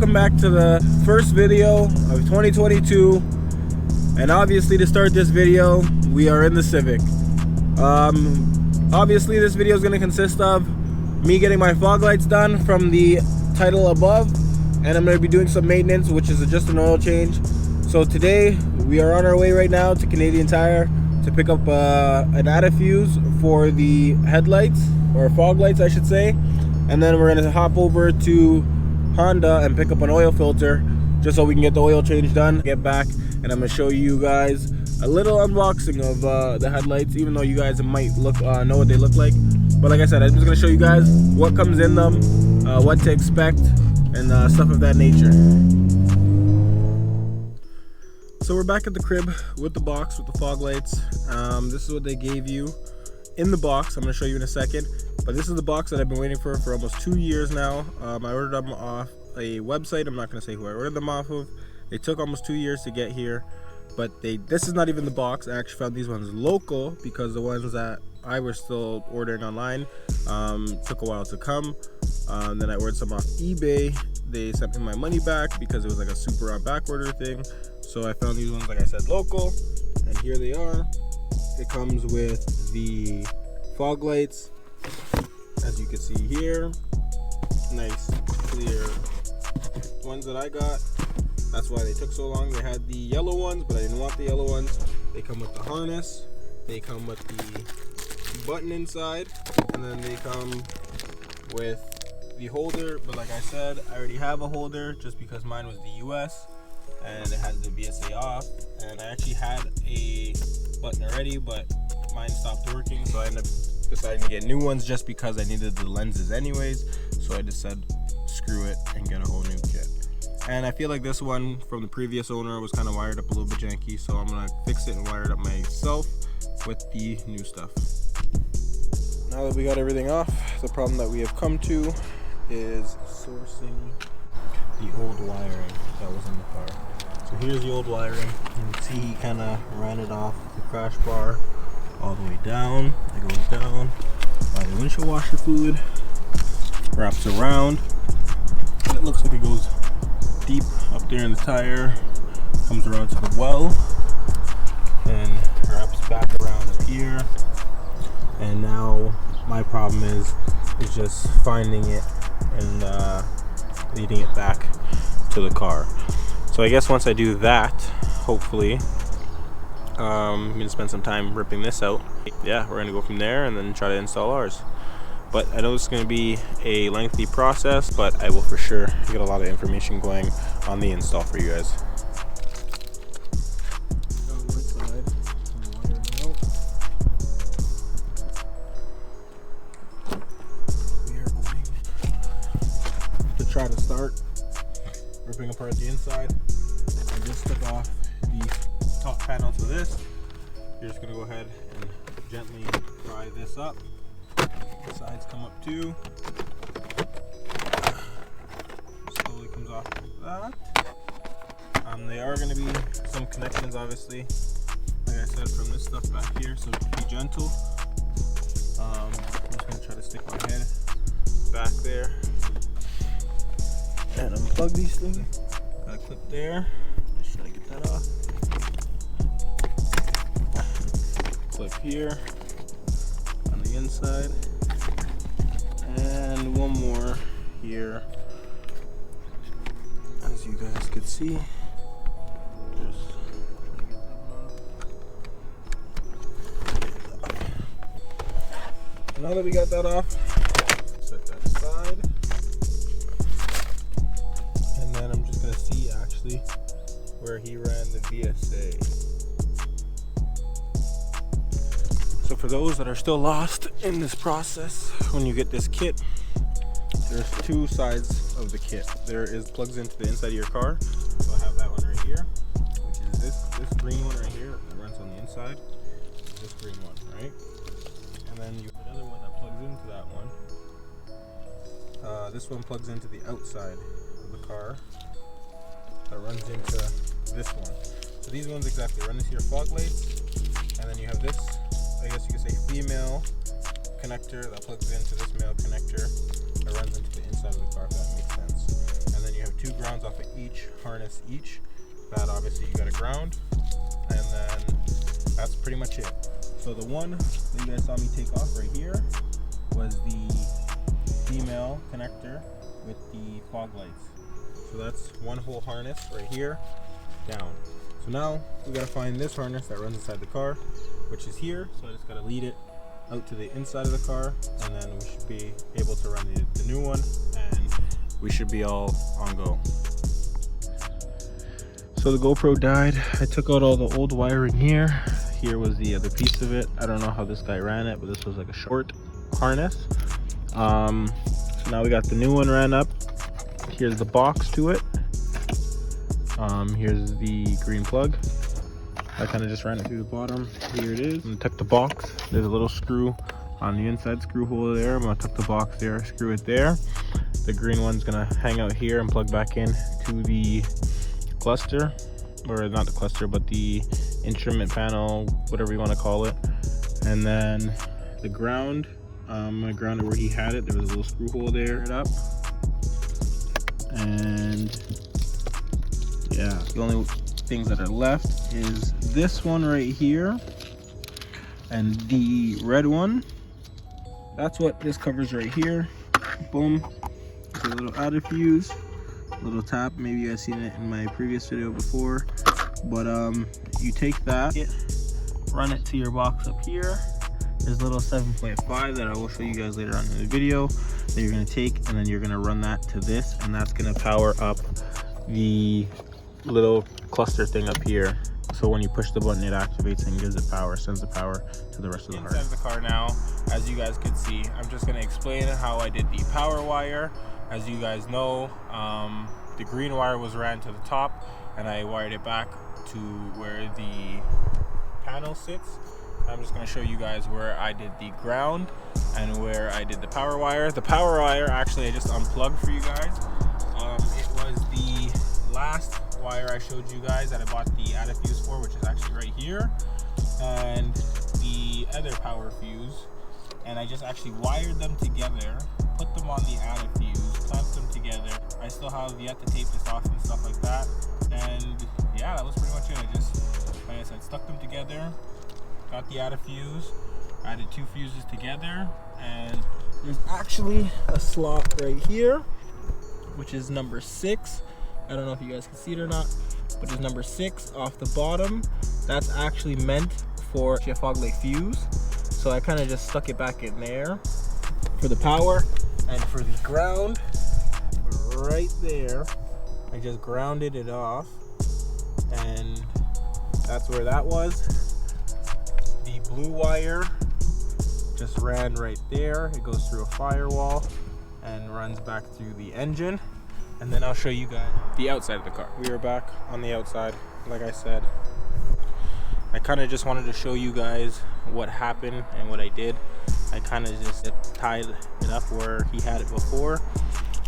welcome back to the first video of 2022. And obviously, to start this video, we are in the Civic. Obviously this video is going to consist of me getting my fog lights done from the title above, and I'm going to be doing some maintenance, which is just an oil change. So today we are on our way right now to Canadian Tire to pick up an antifuse for the headlights, or fog lights I should say, and then we're going to hop over to Honda and pick up an oil filter just so we can get the oil change done, get back, and I'm going to show you guys a little unboxing of the headlights, even though you guys might know what they look like. But like I said, I'm just going to show you guys what comes in them, what to expect, and stuff of that nature. So we're back at the crib with the box with the fog lights. This is what they gave you in the box. I'm going to show you in a second. But this is the box that I've been waiting for almost 2 years now. I ordered them off a website. I'm not going to say who I ordered them off of. They took almost 2 years to get here. But this is not even the box. I actually found these ones local because the ones that I was still ordering online took a while to come. Then I ordered some off eBay. They sent me my money back because it was like a super on back order thing. So I found these ones, like I said, local, and here they are. It comes with the fog lights, as you can see here. Nice clear ones that I got. That's why they took so long. They had the yellow ones, but I didn't want the yellow ones. They come with the harness, they come with the button inside, and then they come with the holder. But like I said, I already have a holder just because mine was the US and it has the VSA off, and I actually had a button already, but mine stopped working, so I ended up deciding to get new ones just because I needed the lenses anyways. So I just said screw it and get a whole new kit. And I feel like this one from the previous owner was kind of wired up a little bit janky, so I'm gonna fix it and wire it up myself with the new stuff. Now that we got everything off, the problem that we have come to is sourcing the old wiring that was in the car. So here's the old wiring. You can see he kind of ran it off the crash bar all the way down. It goes down by the windshield washer fluid, wraps around, and it looks like it goes deep up there in the tire, comes around to the well, and wraps back around up here. And now my problem is just finding it and leading it back to the car. So I guess once I do that, hopefully I'm gonna spend some time ripping this out. Yeah, we're gonna go from there and then try to install ours. But I know this is going to be a lengthy process, but I will for sure get a lot of information going on the install for you guys. We are going to try to start ripping apart the inside. I just took off the top panel to this. You're just going to go ahead and gently pry this up. The sides come up too. Slowly comes off like that. There are going to be some connections, obviously, like I said, from this stuff back here, so be gentle. I'm just going to try to stick my head back there and unplug these things. Got a clip there. Let's try to get that off. Clip here on the inside. And one more here, as you guys could see. Just now that we got that off, set that aside, and then I'm just gonna see actually where he ran the VSA. So for those that are still lost in this process, when you get this kit, there's two sides of the kit. There is plugs into the inside of your car. So I have that one right here, which is this green one right here that runs on the inside. This green one, right? And then you have another one that plugs into that one. This one plugs into the outside of the car. That runs into this one. So these ones exactly run into your fog lights, and then you have this, I guess you could say, female connector that plugs into this male connector that runs into the inside of the car, if that makes sense. And then you have 2 grounds off of each harness each. That obviously you got to ground, and then that's pretty much it. So the one that you guys saw me take off right here was the female connector with the fog lights. So that's one whole harness right here down. So now we gotta find this harness that runs inside the car, which is here. So I just gotta lead it out to the inside of the car, and then we should be able to run the new one, and we should be all on go. So the GoPro died. I took out all the old wiring here. Here was the other piece of it. I don't know how this guy ran it, but this was like a short harness. So now we got the new one ran up. Here's the box to it. Here's the green plug. I kind of just ran it through the bottom. Here it is. I'm gonna tuck the box. There's a little screw on the inside screw hole there. I'm gonna tuck the box there, screw it there. The green one's gonna hang out here and plug back in to the cluster, or not the cluster, but the instrument panel, whatever you want to call it. And then the ground, I'm gonna ground it where he had it. There was a little screw hole there. It up, and yeah, the only things that are left is this one right here and the red one. That's what this covers right here. Boom. It's a little outer fuse, little tap. Maybe you guys seen it in my previous video before, but you take that, run it to your box up here. There's a little 7.5 that I will show you guys later on in the video that you're going to take, and then you're going to run that to this, and that's going to power up the little cluster thing up here. So when you push the button, it activates and gives it power, sends the power to the rest of the car. Inside of the car now, as you guys can see, I'm just going to explain how I did the power wire. As you guys know, the green wire was ran to the top, and I wired it back to where the panel sits. I'm just going to show you guys where I did the ground and where I did the power wire. The power wire, actually, I just unplugged for you guys. It was the last wire I showed you guys that I bought the added fuse for, which is actually right here, and the other power fuse. And I just actually wired them together, put them on the added fuse, clamped them together. I still have yet to tape this off and stuff like that. And yeah, that was pretty much it. I just, like I said, stuck them together. Got the added fuse, added 2 fuses together, and there's actually a slot right here, which is number 6. I don't know if you guys can see it or not, but there's number 6 off the bottom. That's actually meant for a fog light fuse. So I kind of just stuck it back in there for the power, and for the ground, right there, I just grounded it off, and that's where that was. The blue wire just ran right there. It goes through a firewall and runs back through the engine, and then I'll show you guys the outside of the car. We are back on the outside. Like I said, I kind of just wanted to show you guys what happened and what I did. I kind of just tied it up where he had it before.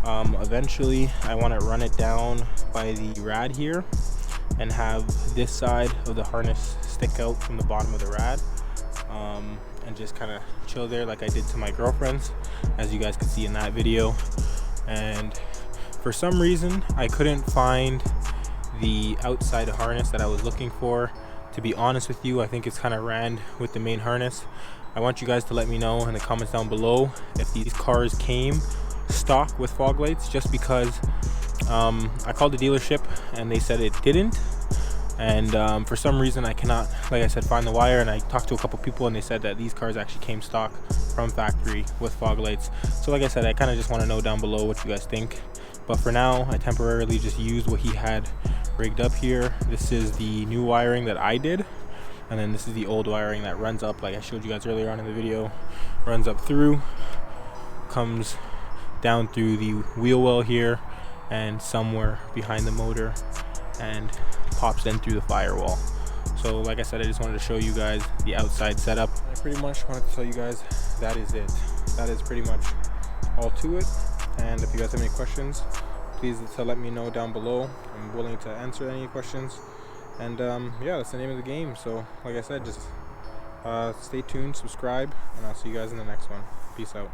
Eventually I want to run it down by the rad here and have this side of the harness stick out from the bottom of the rad, and just kind of chill there like I did to my girlfriend's, as you guys can see in that video. And for some reason I couldn't find the outside harness that I was looking for. To be honest with you, I think it's kind of ran with the main harness. I want you guys to let me know in the comments down below if these cars came stock with fog lights, just because I called the dealership and they said it didn't, and for some reason I cannot, like I said, find the wire. And I talked to a couple people and they said that these cars actually came stock from factory with fog lights. So like I said, I kind of just want to know down below what you guys think. But for now, I temporarily just used what he had rigged up here. This is the new wiring that I did, and then this is the old wiring that runs up, like I showed you guys earlier on in the video, runs up through, comes down through the wheel well here and somewhere behind the motor, and pops in through the firewall. So like I said, I just wanted to show you guys the outside setup. I pretty much wanted to tell you guys that is it. That is pretty much all to it. And if you guys have any questions, please let me know down below. I'm willing to answer any questions. And yeah, that's the name of the game. So like I said, just stay tuned, subscribe, and I'll see you guys in the next one. Peace out.